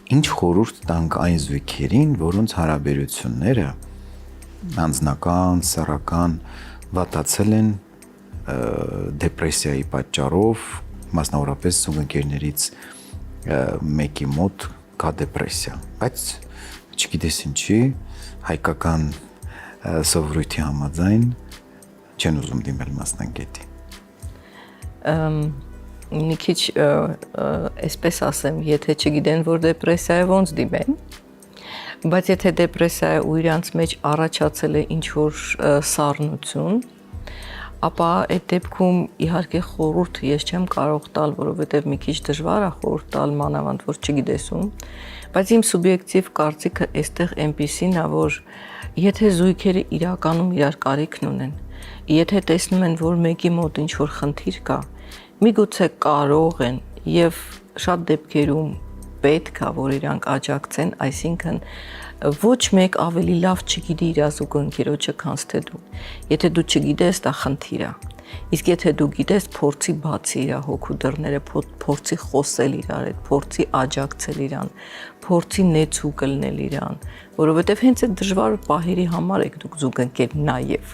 ինչ խորհուրդ տանք այն զույգերին, որոնց հարաբերությունները անձնական, սեռական վատացել են դեպրեսիայի պատճառով, մասնավորապես զուգընկերներից մեկի մոտ կա դեպրեսիա, բայց չգիտես ինչի, հայկական սովորույթի համաձայն չեն ուզում դիմել մասնագետի։ Մի քիչ այսպես ասեմ, եթե չգիտեն, որ դեպրեսիա է, ոնց դիմեն, բայց եթե դեպրեսիա է ու իրանց մեջ առաջացել է ինչ-որ սառնություն, ապա այդ դեպքում իհարկե խորհուրդ ես չեմ կարող տալ, որովհետև մի քիչ դժվար է խորհուրդ տալ, մանավանդ որ չգիտեսում, բայց իմ սուբյեկտիվ կարծիքը այստեղ այնպիսին է, որ եթե զույգերը իրականում իրար կարիքն ունեն, եթե տեսնում են, որ մեկի մոտ ինչ-որ խնդիր կա, միգուցե կարող են եւ շատ դեպքերում պետք է, որ իրանք աջակցեն, այսինքն ոչ մեկ ավելի լավ չգիտի իր զուգընկերոջը, քան թե դու։ Եթե դու չգիտես, դա խնդիր է։ Իսկ եթե դու գիտես, փորձի բացի իր հոգու դռները, փորձի խոսել իրար հետ, փորձի աջակցել իրան, փորձի նեցու կլնել իրան, որովհետև հենց այդ դժվար պահերի համար եք դուք զուգընկեր նաև։